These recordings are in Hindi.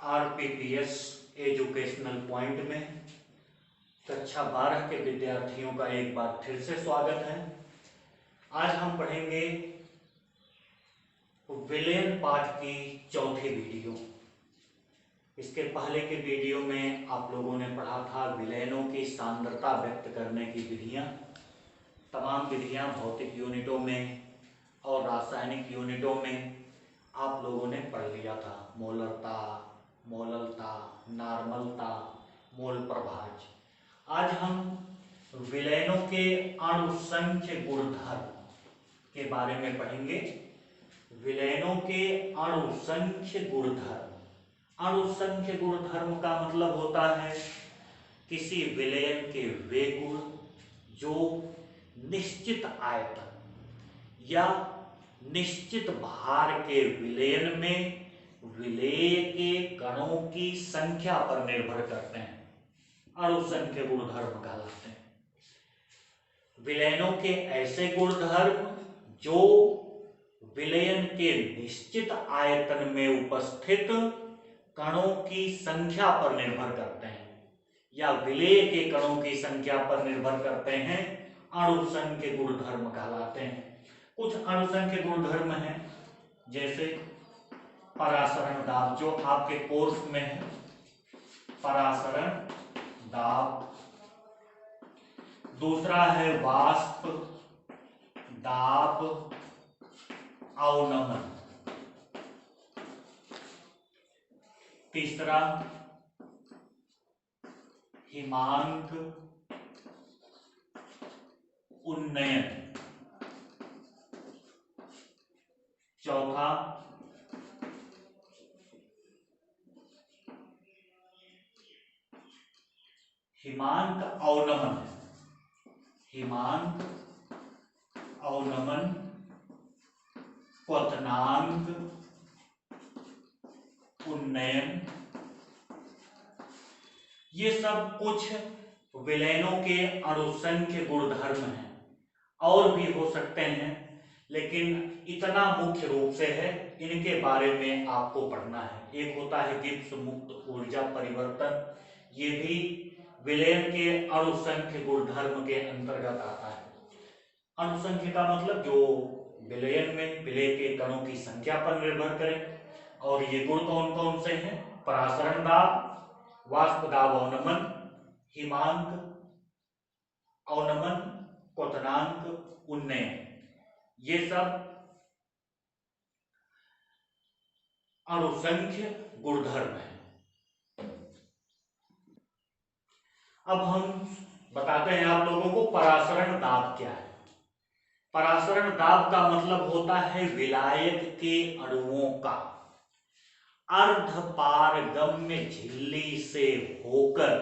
आरपीपीएस एजुकेशनल पॉइंट में कक्षा 12 के विद्यार्थियों का एक बार फिर से स्वागत है। आज हम पढ़ेंगे विलयन पाठ की चौथी वीडियो। इसके पहले के वीडियो में आप लोगों ने पढ़ा था विलयनों की सांद्रता व्यक्त करने की विधियां। तमाम विधियां भौतिक यूनिटों में और रासायनिक यूनिटों में आप लोगों ने पढ़ लिया था। मोलरता, मोललता, नॉर्मलता, मोल प्रभाज। आज हम विलयनों के अणुसंख्य गुणधर्म के बारे में पढ़ेंगे। विलयनों के अणुसंख्य गुणधर्म। अणुसंख्य गुणधर्म का मतलब होता है किसी विलयन के वे गुण जो निश्चित आयतन या निश्चित भार के विलयन में विलेय के कणों की संख्या पर निर्भर करते हैं, अणुसंख्य गुणधर्म कहलाते हैं। विलयनों के ऐसे गुणधर्म जो विलयन के निश्चित आयतन में उपस्थित कणों की संख्या पर निर्भर करते हैं या विलेय के कणों की संख्या पर निर्भर करते हैं, अणुसंख्य गुणधर्म कहलाते हैं। कुछ अणुसंख्य गुणधर्म हैं जैसे परासरण दाब, जो आपके कोर्स में है। परासरण दाब। दूसरा है वाष्प दाब अवनमन। तीसरा हिमांक उन्नयन। चौथा हिमांक अवनमन। हिमांक अवनमन, क्वथनांक उन्नयन। ये सब कुछ विलयनों के अणुसंख्य गुणधर्म हैं। और भी हो सकते हैं, लेकिन इतना मुख्य रूप से है, इनके बारे में आपको पढ़ना है। एक होता है गिब्स मुक्त ऊर्जा परिवर्तन, ये भी विलयन के अणुसंख्य गुणधर्म के अंतर्गत आता है। अणुसंख्य का मतलब जो विलयन में विलेय के कणों की संख्या पर निर्भर करें। और ये गुण कौन कौन से हैं? परासरण दाब, वाष्प दाब अवनमन, हिमांक अवनमन, क्वथनांक उन्नयन, ये सब अणुसंख्य गुणधर्म है। अब हम बताते हैं आप लोगों को परासरण दाब क्या है। परासरण दाब का मतलब होता है विलायक के अणुओं का अर्धपारगम्य झिल्ली से होकर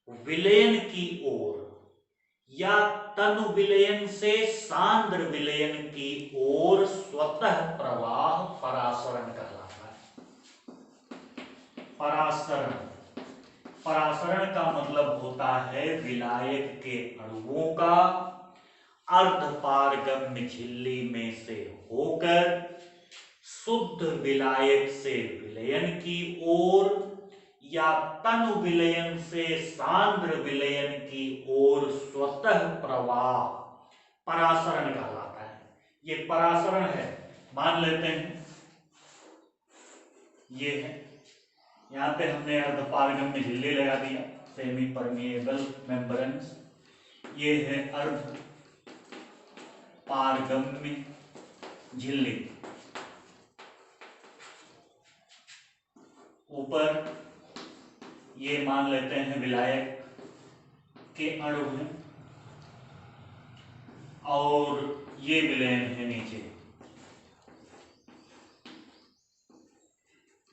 विलयन की ओर या तनु विलयन से सांद्र विलयन की ओर स्वतः प्रवाह परासरण कहलाता है। परासरण, परासरण का मतलब होता है विलायक के अणुओं का अर्धपारगम्य झिल्ली में से होकर शुद्ध विलायक से विलयन की ओर या तनु विलयन से सांद्र विलयन की ओर स्वतः प्रवाह परासरण कहलाता है। ये परासरण है। मान लेते हैं ये है, यहां पे हमने अर्धपारगम्य झिल्ली लगा दिया, सेमी परमिएबल मेम्ब्रेन्स। ये है अर्ध पारगम्य झिल्ली। ऊपर ये मान लेते हैं विलायक के अणु हैं और ये विलयन है नीचे।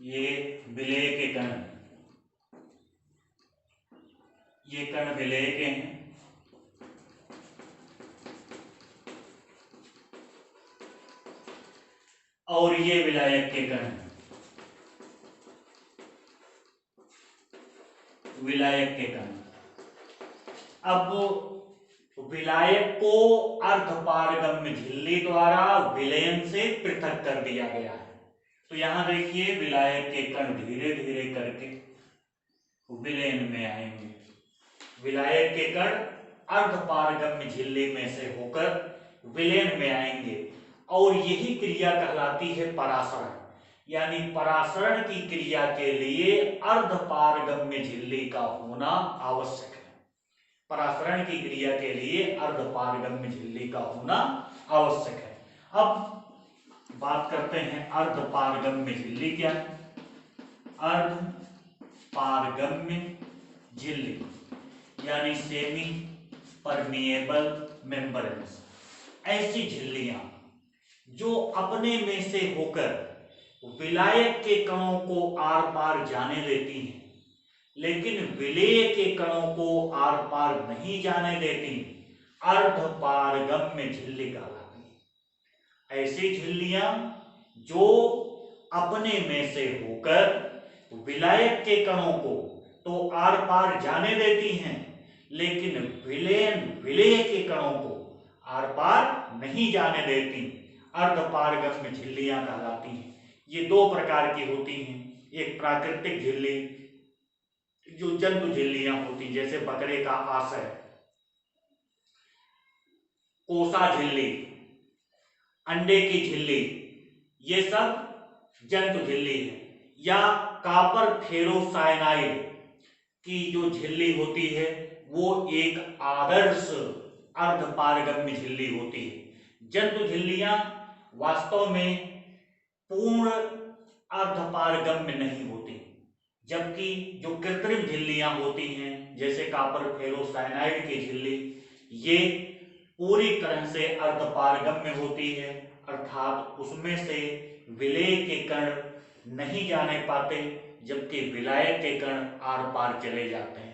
ये विलेय के कण, ये कण विलेय के हैं। और ये विलायक के कण, विलायक के कण। अब विलायक को अर्धपारगम्य झिल्ली द्वारा विलयन से पृथक कर दिया गया है, तो यहां देखिए विलायक के कण धीरे धीरे करके विलयन में आएंगे। विलायक के कण अर्धपारगम्य झिल्ली में से होकर विलयन में आएंगे और यही क्रिया कहलाती है परासरण। यानी परासरण की क्रिया के लिए अर्धपारगम्य झिल्ली का होना आवश्यक है। परासरण की क्रिया के लिए अर्धपारगम्य झिल्ली का होना आवश्यक है। अब बात करते हैं अर्धपारगम्य झिल्ली क्या है। अर्धपारगम्य झिल्ली यानी सेमी परमिएबल मेम्ब्रेन्स, ऐसी झिल्लियां जो अपने में से होकर विलायक के कणों को आर पार जाने देती हैं, लेकिन विलेय के कणों को आर पार नहीं जाने देती, अर्धपारगम्य झिल्ली कहलाती है। ऐसी झिल्लियां जो अपने में से होकर विलायक के कणों को तो आर पार जाने देती हैं, लेकिन विलेय के कणों को आर पार नहीं जाने देती, अर्धपारगम्य झिल्लियां कहलाती हैं। ये दो प्रकार की होती हैं। एक प्राकृतिक झिल्ली जो जंतु झिल्लियां होती, जैसे बकरे का आशय, कोसा झिल्ली, अंडे की झिल्ली, ये सब जंतु झिल्ली है। या कॉपर फेरोसाइनाइड की जो झिल्ली होती है वो एक आदर्श अर्धपारगम्य झिल्ली होती है। जंतु झिल्लियां वास्तव में पूर्ण अर्धपारगम्य नहीं होती, जबकि जो कृत्रिम झिल्लियां होती हैं जैसे कॉपर फेरोसाइनाइड की झिल्ली, ये पूरी तरह से अर्धपारगम्य होती है, अर्थात उसमें से विलेय के कण नहीं जाने पाते, जबकि विलायक के कण आर पार चले जाते हैं।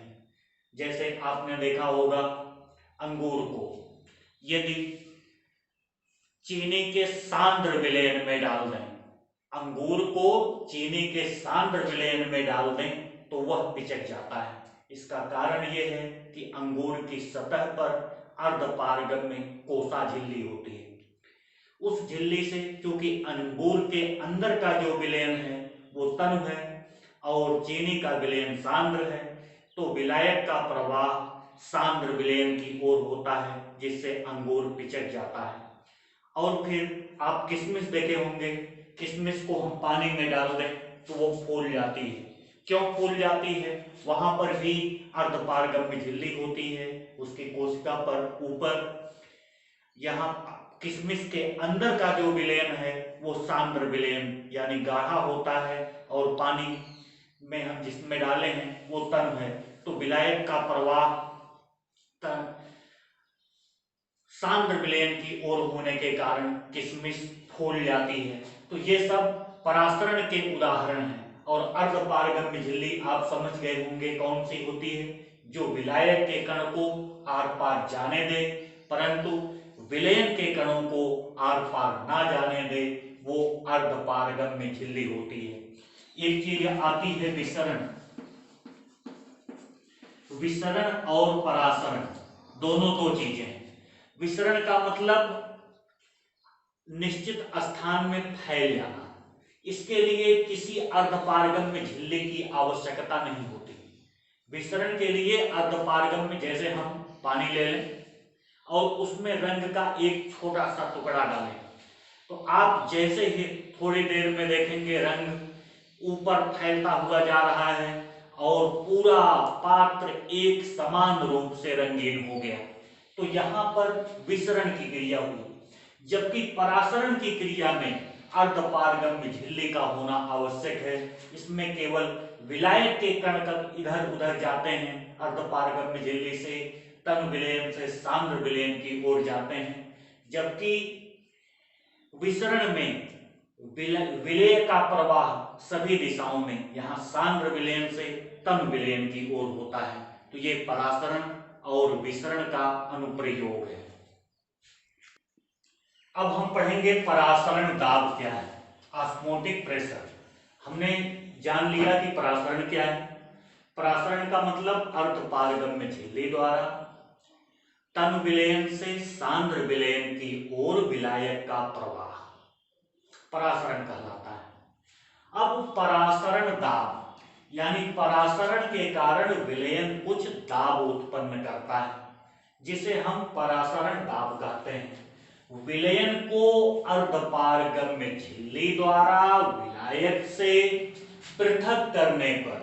जैसे आपने देखा होगा अंगूर को यदि चीनी के सांद्र विलयन में डाल दें, अंगूर को चीनी के सांद्र विलयन में डाल दें तो वह पिचक जाता है। इसका कारण यह है कि अंगूर की सतह पर अर्धपारगम्य कोसा झिल्ली होती है। उस झिल्ली से, क्योंकि अंगूर के अंदर का जो विलयन है वो तनु है और चीनी का विलयन सांद्र है, तो विलायक का प्रवाह सांद्र विलयन की ओर होता है, जिससे अंगूर पिचक जाता है। और फिर आप किशमिश देखे होंगे, किशमिश को हम पानी में डाल दें तो वो फूल जाती है। क्यों फूल जाती है? वहां पर भी अर्धपारगम्य झिल्ली होती है, उसकी कोशिका पर ऊपर। यहाँ किशमिश के अंदर का जो विलयन है वो सांद्र विलयन यानी गाढ़ा होता है, और पानी में हम जिसमें डाले हैं वो तन है, तो विलायक का प्रवाह सांद्र विलयन की ओर होने के कारण किशमिश फूल जाती है। तो ये सब परासरण के उदाहरण हैं। और अर्धपारगम्य झिल्ली आप समझ गए होंगे कौन सी होती है, जो विलायक के कण को आर पार जाने दे परंतु विलयन के कणों को आर पार ना जाने दे, वो अर्धपारगम्य झिल्ली होती है। एक चीज आती है विसरण। विसरण और परासरण दोनों दो चीजें हैं। विसरण का मतलब निश्चित स्थान में फैल जाना। इसके लिए किसी अर्धपारगम्य झिल्ली की आवश्यकता नहीं होती। विसरण के लिए अर्धपारगम्य, जैसे हम पानी ले लें और उसमें रंग का एक छोटा सा टुकड़ा डालें, तो आप जैसे ही थोड़ी देर में देखेंगे रंग ऊपर फैलता हुआ जा रहा है और पूरा पात्र एक समान रूप से रंगीन हो गया। तो यहाँ पर विसरण की क्रिया हुई। जबकि परासरण की क्रिया में अर्धपारगम्य झिल्ली का होना आवश्यक है। इसमें केवल विलायक के कण इधर उधर जाते हैं, अर्धपारगम्य झिल्ली से तन विलयन से सांद्र विलयन की ओर जाते हैं। जबकि विसरण में विलेय का प्रवाह सभी दिशाओं में, यहाँ सांद्र विलयन से तन विलयन की ओर होता है। तो ये परासरण और विसरण का अनुप्रयोग है। अब हम पढ़ेंगे परासरण दाब क्या है, ऑस्मोटिक प्रेशर। हमने जान लिया कि परासरण क्या है। परासरण का मतलब अर्धपारगम्य झिल्ली द्वारा तन विलयन से सांद्र विलयन की ओर विलायक का प्रवाह परासरण कहलाता है। अब परासरण दाब यानी परासरण के कारण विलयन कुछ दाब उत्पन्न करता है, जिसे हम परासरण दाब कहते हैं। विलयन को अर्धपारगम्य झिल्ली द्वारा विलायक से पृथक करने पर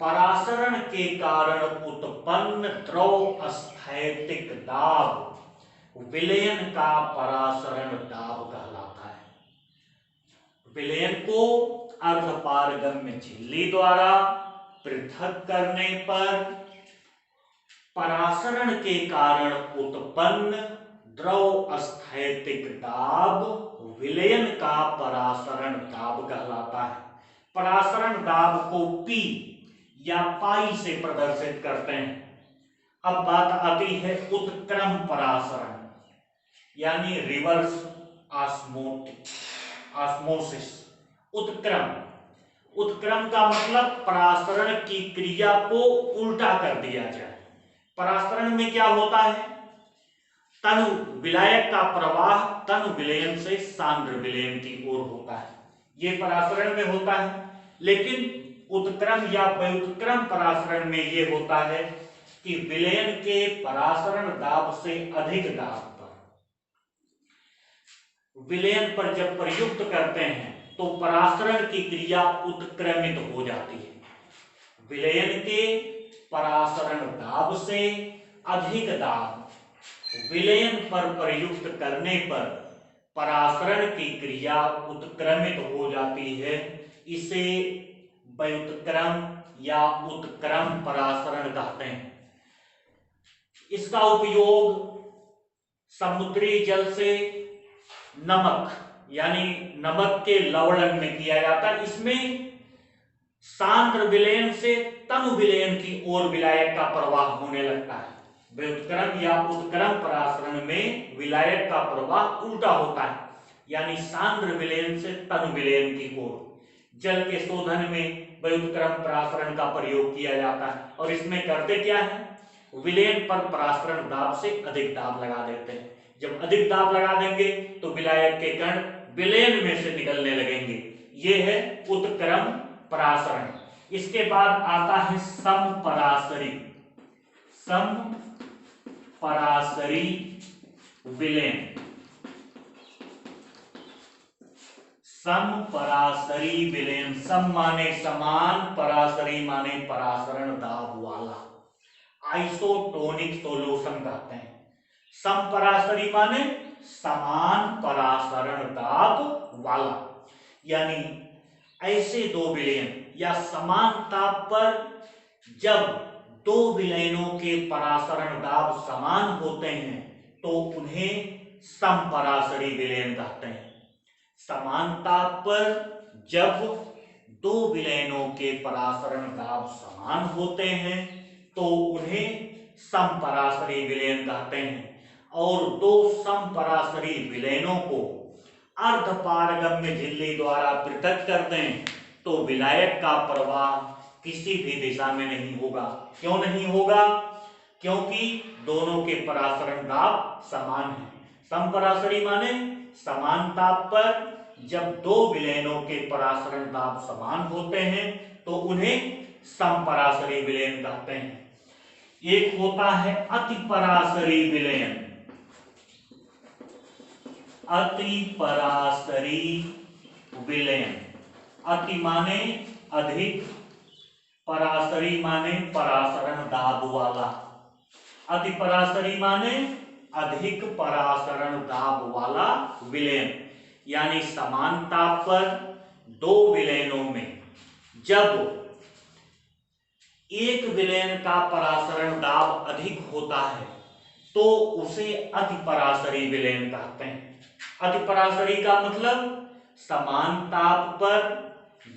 परासरण के कारण उत्पन्न द्रव स्थैतिक दाब विलयन का परासरण दाब कहलाता है। विलयन को अर्धपारगम्य झिल्ली द्वारा पृथक करने पर परासरण के कारण उत्पन्न द्रव स्थैतिक दाब विलयन का परासरण दाब कहलाता है। परासरण दाब को P या पाई से प्रदर्शित करते हैं। अब बात आती है उत्क्रम परासरण यानी रिवर्स ऑस्मोसिस। उत्क्रम का मतलब परासरण की क्रिया को उल्टा कर दिया जाए। परासरण में क्या होता है? तनु विलायक का प्रवाह तनु विलयन से सांद्र विलयन की ओर होता है, ये परासरण में होता है। लेकिन उत्क्रम या व्युत्क्रम परासरण में ये होता है कि विलयन के परासरण दाब से अधिक दाब पर विलयन पर जब प्रयुक्त करते हैं तो परासरण की क्रिया उत्क्रमित हो जाती है। विलयन के परासरण दाब से अधिक दाब विलयन पर प्रयुक्त करने पर परासरण की क्रिया उत्क्रमित हो जाती है। इसे व्युत्क्रम या उत्क्रम परासरण कहते हैं। इसका उपयोग समुद्री जल से नमक यानी नमक के लवणन में किया जाता है। इसमें सांद्र विलयन से तनु विलयन की ओर विलायक का प्रवाह होने लगता है। व्युत्क्रम या उत्क्रम परासरण में विलायक का प्रवाह उल्टा होता है, यानी सांद्र विलयन से तनु विलयन की ओर। जल के शोधन में व्युत्क्रम परासरण का प्रयोग किया जाता है और इसमें करते क्या है? विलयन पर परासरण दाब से अधिक दाब लगा देते हैं। जब अधिक दाब लगा देंगे तो विलायक के कण विलयन में से निकलने लगेंगे। ये है उत्क्रम परासरण। इसके बाद आता है समपरासरी विलयन। समपरासरी विलयन, सम माने समान, परासरी माने परासरण दाब वाला, आइसोटोनिक सॉल्यूशन कहते हैं। समपरासरी माने समान परासरण दाब वाला, यानी ऐसे दो विलयन या समान ताप पर जब दो विलयनों के परासरण दाब समान होते हैं तो उन्हें समपरासरी विलयन कहते हैं। समान ताप पर जब दो विलयनों के परासरण दाब समान होते हैं तो उन्हें समपरासरी विलयन कहते हैं। और दो समपरासरी विलयनों को अर्धपारगम्य झिल्ली द्वारा पृथक कर दें तो विलायक का प्रवाह किसी भी दिशा में नहीं होगा। क्यों नहीं होगा? क्योंकि दोनों के परासरण दाब समान है। समपरासरी माने समान ताप पर जब दो विलयनों के परासरण दाब समान होते हैं तो उन्हें समपरासरी विलयन कहते हैं। एक होता है अतिपरासरी विलयन। अतिपरासरी विलयन, अति माने अधिक, परासरी माने परासरण दाब वाला। अतिपरासरी माने अधिक परासरण दाब वाला विलयन, यानी समान ताप पर दो विलयनों में जब एक विलयन का परासरण दाब अधिक होता है तो उसे अतिपरासरी विलयन कहते हैं। अतिपरासरी का मतलब समान ताप पर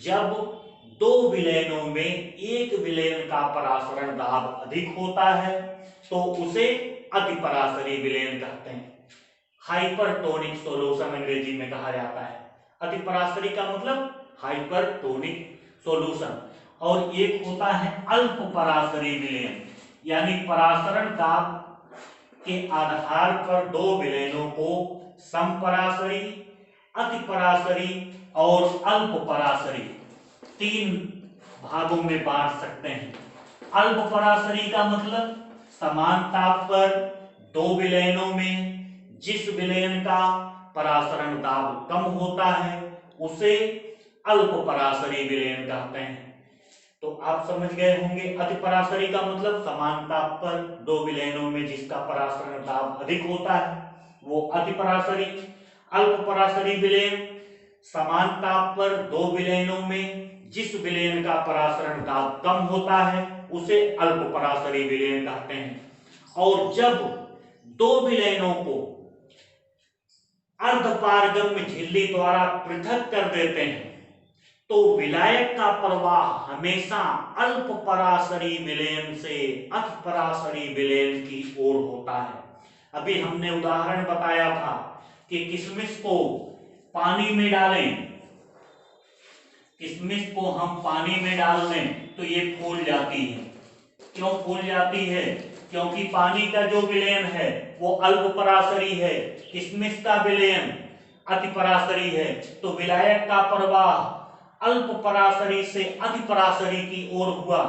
जब दो विलयनों में एक विलयन का परासरण दाब अधिक होता है तो उसे अतिपरासरी विलयन कहते हैं। हाइपरटोनिक सॉल्यूशन अंग्रेजी में कहा जाता है। अतिपरासरी का मतलब हाइपरटोनिक सॉल्यूशन। और एक होता है अल्पपरासरी विलयन, यानी परासरण दाब के आधार पर दो विलयनों को समपरासरी, अतिपरासरी और अल्पपरासरी तीन भागों में बांट सकते हैं। अल्प पराशरी का मतलब समान ताप पर दो विलयनों में जिस विलयन का परासरण दाब कम होता है उसे अल्प पराशरी विलयन कहते हैं। तो आप समझ गए होंगे, अति पराशरी का मतलब समान ताप पर दो विलयनों में जिसका परासरण दाब अधिक होता है वो अति पराशरी। अल्प पराशरी विलयन समान ताप पर दो विलयनों में जिस विलयन का परासरण दाब कम होता है उसे अल्प पराशरी विलयन कहते हैं। और जब दो विलयनों को अर्धपारगम्य झिल्ली द्वारा पृथक कर देते हैं तो विलायक का प्रवाह हमेशा अल्प पराशरी विलयन से अति पराशरी विलयन की ओर होता है। अभी हमने उदाहरण बताया था कि किशमिश को पानी में डालें, किशमिश को हम पानी में डाल दें तो ये फूल जाती है। क्यों फूल जाती है? क्योंकि पानी का जो विलयन है वो अल्प पराशरी है, किशमिश का विलयन अति पराशरी है, तो विलायक का प्रवाह अल्प पराशरी से अति पराशरी की ओर हुआ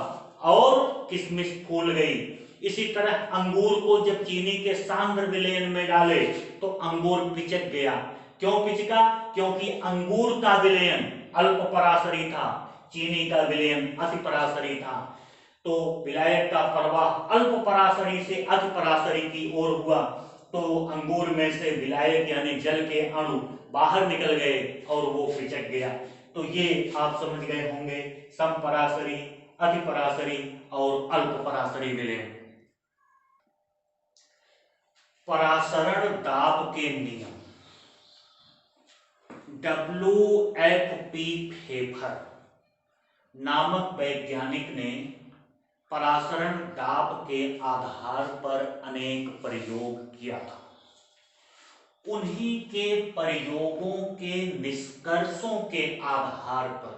और किशमिश फूल गई। इसी तरह अंगूर को जब चीनी के सांद्र विलयन में डाले तो अंगूर पिचक गया। क्यों पिचका? क्योंकि अंगूर का विलयन अल्प पराशरी था, चीनी का विलयन अति पराशरी था। तो विलायक का प्रवाह अल्प पराशरी से अति पराशरी की ओर हुआ तो अंगूर में से विलायक यानी जल के अणु बाहर निकल गए और वो पिचक गया। तो ये आप समझ गए होंगे समपराशरी, अति पराशरी और अल्प पराशरी विलयन। परासरण दाब के नियम। WFP फेफर नामक वैज्ञानिक ने परासरण दाब के आधार पर अनेक प्रयोग किया था। उन्हीं के प्रयोगों के निष्कर्षों के आधार पर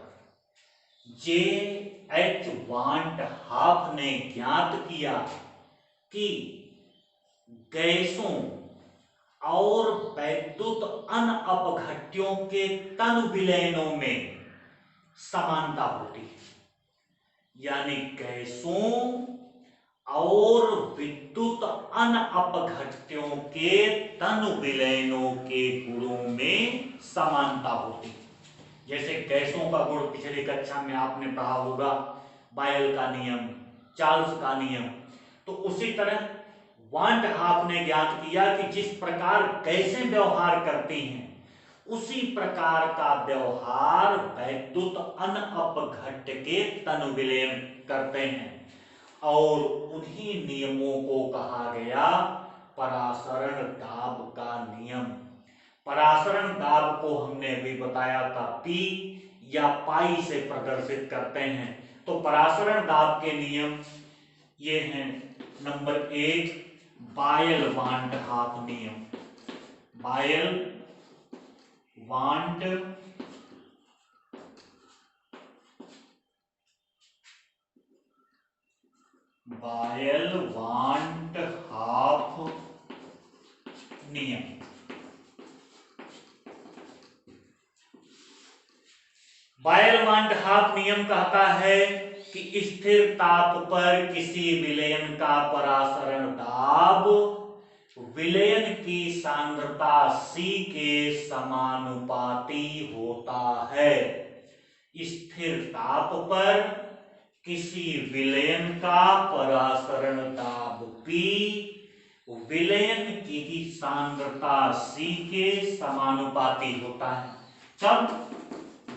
J.H. वांट हाफ ने ज्ञात किया कि गैसों और वैद्युत अनअपघट्यों के तन विलयनों में समानता होती है। यानी गैसों और विद्युत अनअपघट्यों के तन विलयनों के गुणों में समानता होती है। जैसे गैसों का गुण पिछली कक्षा में आपने पढ़ा होगा, बायल का नियम, चार्ल्स का नियम। तो उसी तरह वांट हाफ ने ज्ञात किया कि जिस प्रकार गैसें व्यवहार करती हैं उसी प्रकार का व्यवहार वैद्युत अनअपघट्य के तन विलयन करते हैं और उन्हीं नियमों को कहा गया परासरण दाब का नियम। परासरण दाब को हमने अभी बताया था P या पाई से प्रदर्शित करते हैं। तो परासरण दाब के नियम ये हैं। नंबर 1 बायल वांट हाफ नियम। बायल वांट हाफ नियम। बायल वांट हाफ नियम कहता है कि स्थिर ताप पर किसी विलयन का परासरण दाब विलयन की सांद्रता C के समानुपाती होता है। स्थिर ताप पर किसी विलयन का परासरण दाब P विलयन की सांद्रता C के समानुपाती होता है। तब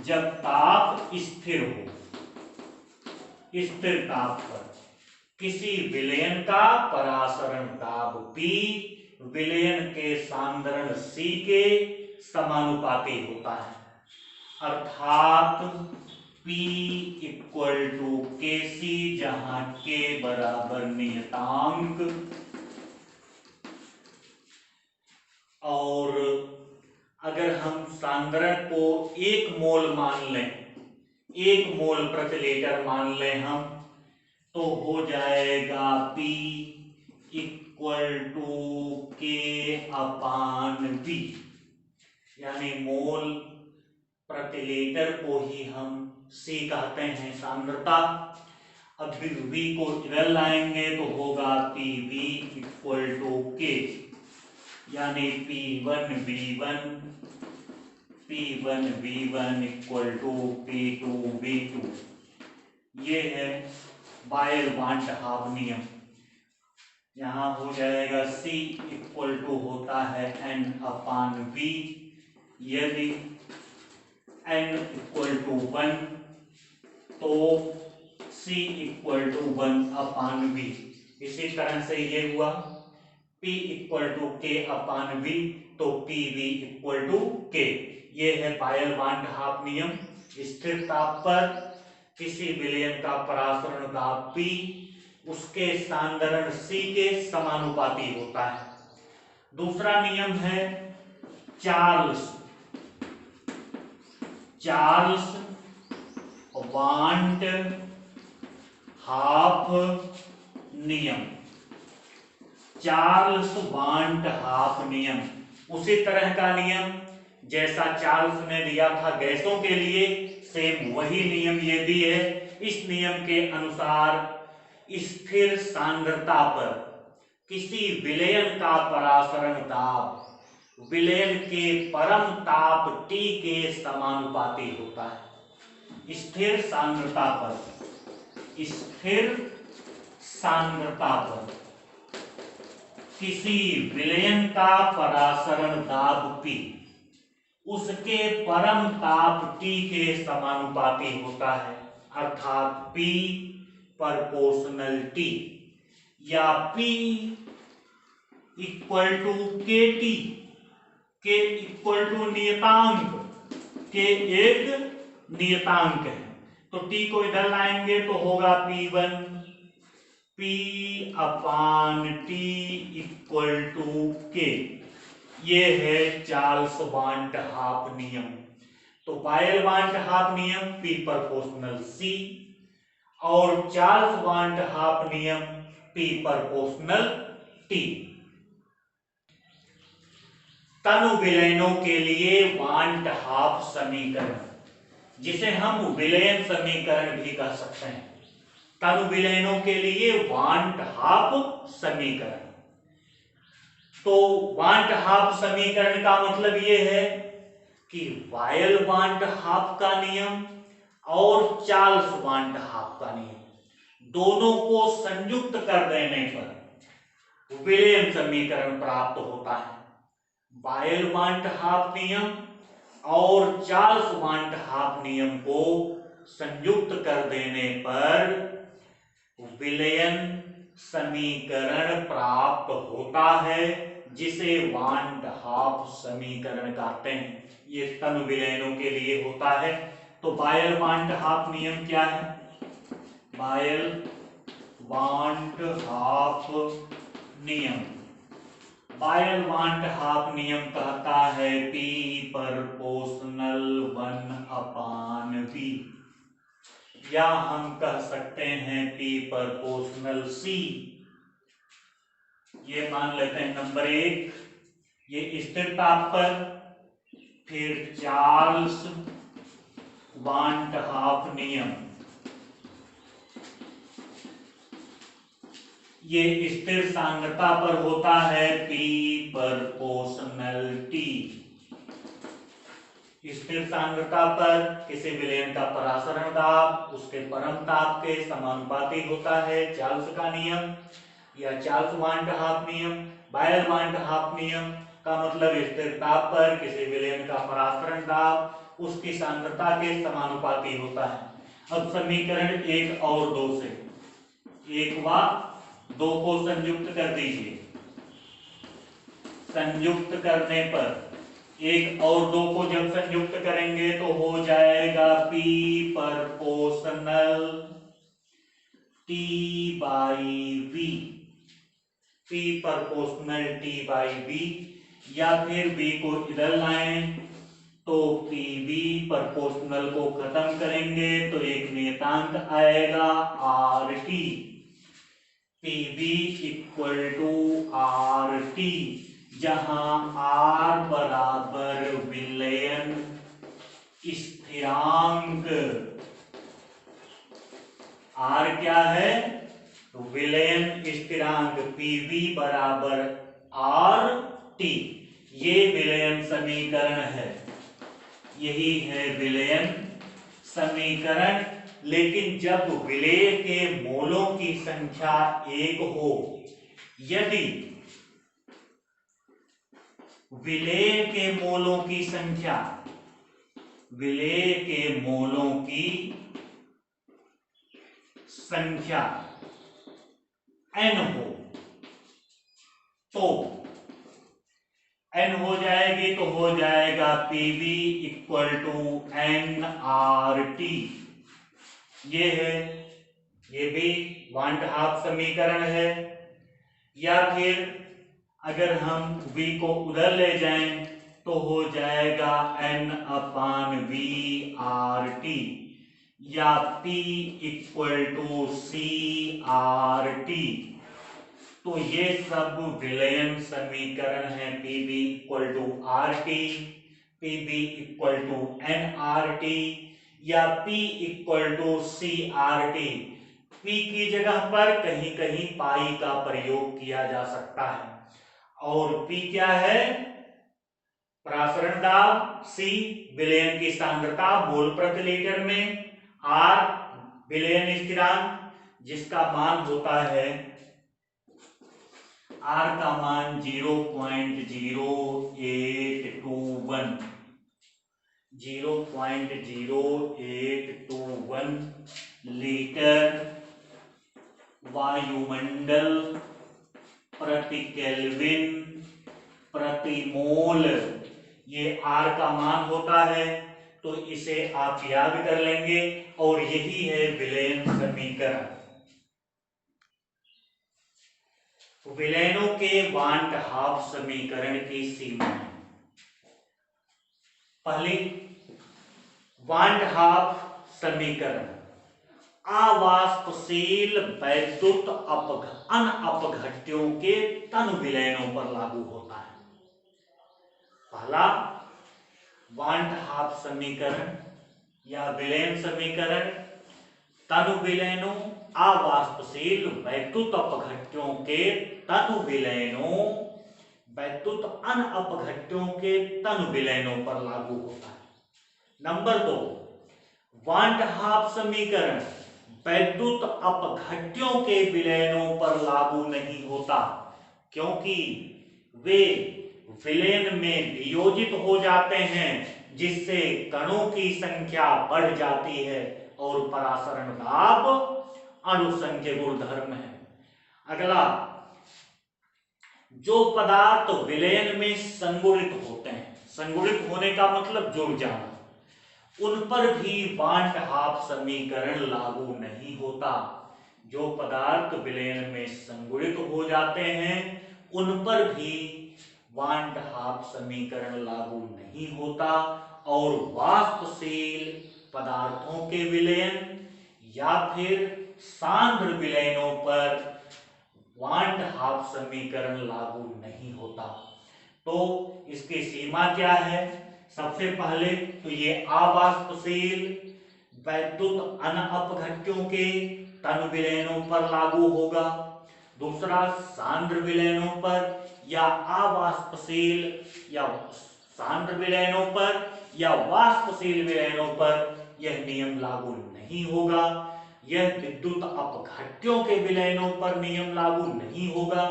जब ताप स्थिर हो, स्थिर ताप पर किसी विलयन का परासरण दाब P विलयन के सांद्रण C के समानुपाती होता है। अर्थात P इक्वल टू KC, जहां K बराबर नियतांक और अगर हम सांद्रण को 1 मोल मान लें, 1 मोल प्रति लीटर मान लें हम, तो हो जाएगा P equal to K upon V, यानी मोल प्रति लीटर को ही हम सी कहते हैं सांद्रता। अब v को इधर लाएंगे तो होगा PV इक्वल टू K, यानी P1V1 इक्वल टू P2V2। ये है बायल-वांट-हाफ नियम। यहाँ हो जाएगा C इक्वल टू होता है N/V। यदि N इक्वल टू 1 तो C इक्वल टू 1/V। इसी तरह से ये हुआ P इक्वल टू K/V तो PV इक्वल टू K। ये है बायल-वांट-हाफ नियम। स्थिर ताप पर किसी विलयन का परासरण दाब P उसके सांद्रण C के समानुपाती होता है। दूसरा नियम है चार्ल्स वांट हाफ नियम। चार्ल्स वांट हाफ नियम उसी तरह का नियम जैसा चार्ल्स ने दिया था गैसों के लिए, सेम वही नियम ये भी है। इस नियम के अनुसार स्थिर सांद्रता पर किसी विलयन का परासरण दाब विलयन के परम ताप T के समानुपाती होता है। स्थिर सांद्रता पर किसी विलयन का परासरण दाब P उसके परम ताप T के समानुपाती होता है, अर्थात P प्रोपोर्शनल T या P equal to KT। K equal to नियतांक, K एक नियतांक है तो T को इधर लाएंगे तो होगा P1 P/T equal to K। ये है चार्ल्स वांट हाफ नियम। तो बायल-वांट-हाफ नियम P प्रोपोर्शनल C और चार्ल्स वांट हाफ नियम P प्रोपोर्शनल T। तनु विलयनों के लिए वांट हाफ समीकरण, जिसे हम विलयन समीकरण भी कह सकते हैं। तनु विलयनों के लिए वांट हाफ समीकरण। तो वांट हाफ समीकरण का मतलब ये है कि बायल-वांट-हाफ का नियम और चार्ल्स वांट हाफ का नियम दोनों को संयुक्त कर देने पर विलयन समीकरण प्राप्त होता है। बायल-वांट-हाफ नियम और चार्ल्स वांट हाफ नियम को संयुक्त कर देने पर विलयन समीकरण प्राप्त होता है, जिसे वांट हाफ समीकरण कहते हैं। ये तनु विलयनों के लिए होता है। तो बायल-वांट हाफ नियम क्या है? बायल-वांट हाफ नियम कहता है P प्रोपोर्शनल 1/V, या हम कह सकते हैं P प्रोपोर्शनल C। ये मान लेते हैं नंबर 1, ये स्थिर ताप पर। फिर चार्ल्स वांट हाफ नियम, ये स्थिर सांद्रता पर होता है P प्रोपोर्शनल T। स्थिर सांद्रता पर किसी विलयन का परासरण दाब उसके परम ताप के समानुपाती होता है, चार्ल्स का नियम या चार्ल्स वांट हाफ नियम। बायल-वांट हाफ नियम का मतलब स्थिर ताप पर किसी विलयन का परासरण दाब उसकी सांद्रता के समानुपाती होता है। अब समीकरण 1 और 2 से 1 व 2 को संयुक्त कर दीजिए। संयुक्त करने पर 1 और 2 को जब संयुक्त करेंगे तो हो जाएगा P proportional T/V। P proportional T/V, या फिर V को इधर लाएं तो PV प्रोपोर्शनल को खत्म करेंगे तो एक नियतांक आएगा RT। PV equal to RT, जहां R बराबर विलयन स्थिरांक आर क्या है? विलयन स्थिरांक पीवी बराबर आर टी। ये विलयन समीकरण है, यही है विलयन समीकरण। लेकिन जब विलेय के मोलों की संख्या 1 हो, यदि विलेय के मोलों की संख्या, विलेय के मोलों की संख्या n हो, तो n हो जाएगी तो हो जाएगा PV equal to n R T. ये है, ये भी 1/2 समीकरण है। या फिर अगर हम v को उधर ले जाएं तो हो जाएगा n upon V R T, या p equal to C R T. तो ये सब विलयन समीकरण है। pv equal to R T, pv equal to n R T, या p equal to C R T. p की जगह पर कहीं कहीं पाई का प्रयोग किया जा सकता है। और p क्या है? परासरण दाब, c विलयन की सांद्रता मोल प्रति लीटर में, r विलयन स्थिरांक जिसका मान होता है, r का मान 0.0821, 0.0821 लीटर वायुमंडल प्रति केल्विन प्रति मोल, ये r का मान होता है। तो इसे आप याद कर लेंगे और यही है विलयन समीकरण। विलयनों के 1/2 समीकरण की सीमा। पहली 1/2 समीकरण अवाष्पशील वैद्युत अनअपघट्यों के तन विलयनों पर लागू होता है। पहला 1/2 समीकरण या विलयन समीकरण तनु विलयनों अवाष्पशील वैद्युत अपघट्यों के तनु विलयनों वैद्युत अनअपघट्यों के तनु विलयनों पर लागू होता है। नंबर 2 1/2 समीकरण वैद्युत अपघट्यों के विलयनों पर लागू नहीं होता, क्योंकि वे विलयन में वियोजित हो जाते हैं, जिससे कणों की संख्या बढ़ जाती है और परासरण दाब अणुसंख्य गुणधर्म है। अगला, जो पदार्थ विलयन में संगुणित होते हैं, संगुणित होने का मतलब जुड़ जाना, उन पर भी 1/2 समीकरण लागू नहीं होता। जो पदार्थ विलयन में संगुणित हो जाते हैं उन पर भी 1/2 समीकरण लागू नहीं होता। और वाष्पशील पदार्थों के विलयन या फिर सांद्र विलयनों पर 1/2 समीकरण लागू नहीं होता। तो इसकी सीमा क्या है? सबसे पहले तो ये अवाष्पशील वैद्युत अनअपघट्यों के तन विलयनों पर लागू होगा। दूसरा, सांद्र विलयनों पर या अवाष्पशील या सांद्र विलयनों पर या वाष्पशील विलयनों पर यह नियम लागू नहीं होगा। यह विद्युत अपघट्यों के विलयनों पर नियम लागू नहीं होगा,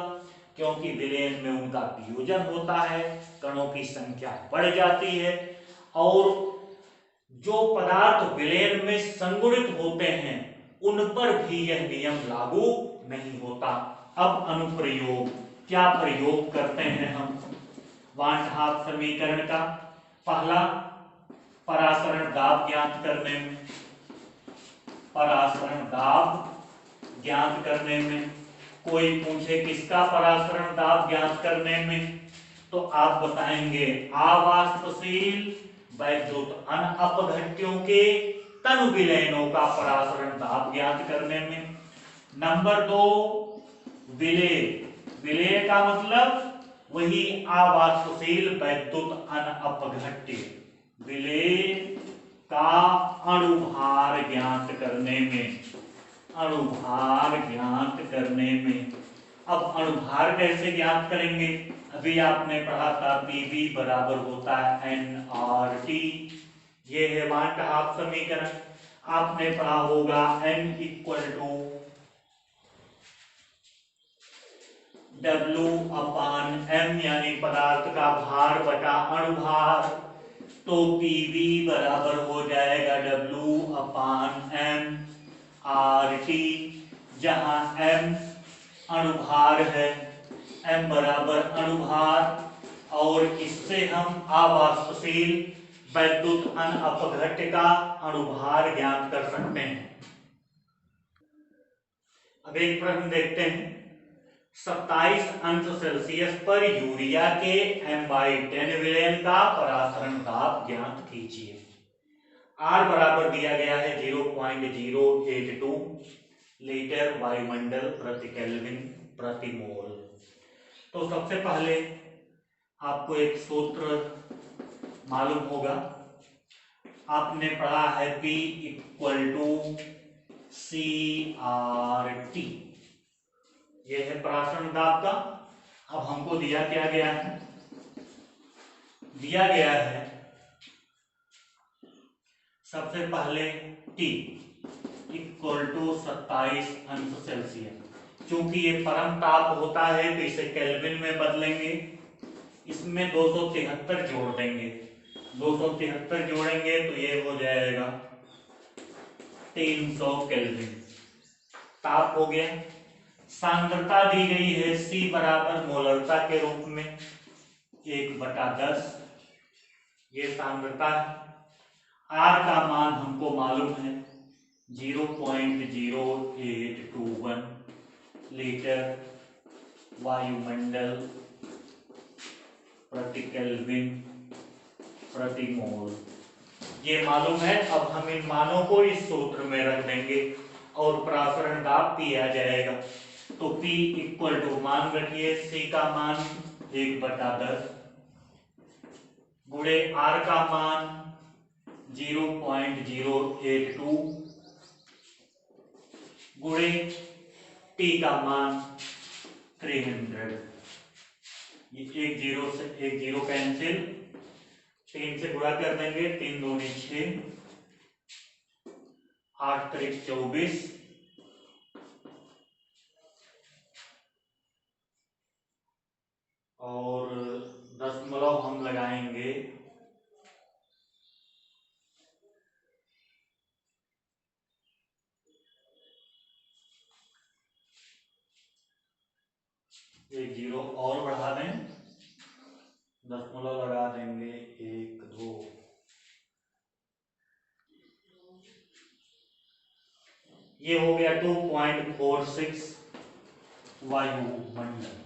क्योंकि विलयन में उनका वियोजन होता है, कणों की संख्या बढ़ जाती है। और जो पदार्थ विलयन में संगुणित होते हैं उन पर भी यह नियम लागू नहीं होता। अब अनुप्रयोग, क्या प्रयोग करते हैं हम 1/2 समीकरण का? पहला, परासरण दाब ज्ञात करने में, परासरण दाब ज्ञात करने में कोई पूछे किसका परासरण दाब ज्ञात करने में, तो आप बताएंगे अवाष्पशील वैद्युत अनअपघट्यों के तनु विलयनों का परासरण दाब ज्ञात करने में। नंबर 2, विलेय, विलेय का मतलब वही अवाष्पशील वैद्युत अनअपघट्य, विलेय का अणुभार ज्ञात करने में, अणुभार ज्ञात करने में। अब अणुभार कैसे ज्ञात करेंगे? अभी आपने पढ़ा था Pv बराबर होता है nRT, ये है वान डे हाफ समीकरण। आपने पढ़ा होगा N इक्वल टू W/m यानी पदार्थ का भार बटा अणुभार। तो Pv बराबर हो जाएगा W/m RT, जहां m अणुभार है, m बराबर अणुभार, और इससे हम अवाष्पशील वैद्युत अनअपघट्य का अणुभार ज्ञात कर सकते हैं। अब एक प्रश्न देखते हैं। 27 अंश सेल्सियस पर यूरिया के m/10 विलयन का परासरण ताप ज्ञात कीजिए। R बराबर दिया गया है 0.082 लीटर वायुमंडल प्रति केल्विन प्रति मोल। तो सबसे पहले आपको एक सूत्र मालूम होगा, आपने पढ़ा है P इक्वल टू CRT, ये है परासरण दाब का। अब हमको दिया क्या गया है? दिया गया है सबसे पहले T इक्वल टू 27 अंश सेल्सियस। चूंकि ये परम ताप होता है तो इसे केल्विन में बदलेंगे, इसमें 273 जोड़ देंगे। 273 जोड़ेंगे तो ये हो जाएगा 300 केल्विन। ताप हो गया। सांद्रता दी गई है C बराबर मोलरता के रूप में 1/10, ये सांद्रता है। R का मान हमको मालूम है 0.0821 लीटर वायुमंडल प्रति केल्विन प्रति मोल, ये मालूम है। अब हम इन मानों को इस सूत्र में रख देंगे और परासरण दाब P आ जाएगा। तो P इक्वल टू, मान रखिए C का मान 1/10 गुणे R का मान 0.082 गुणे T का मान 300। ये एक जीरो से एक जीरो कैंसिल, 3 से गुणा कर देंगे, 3 दूनी 6, 8 त्रिक 24, और दशमलव हम लगाएंगे 1 जीरो और बढ़ा दें, दशमलव लगा देंगे 1 2, ये हो गया 2.46 वायुमंडल।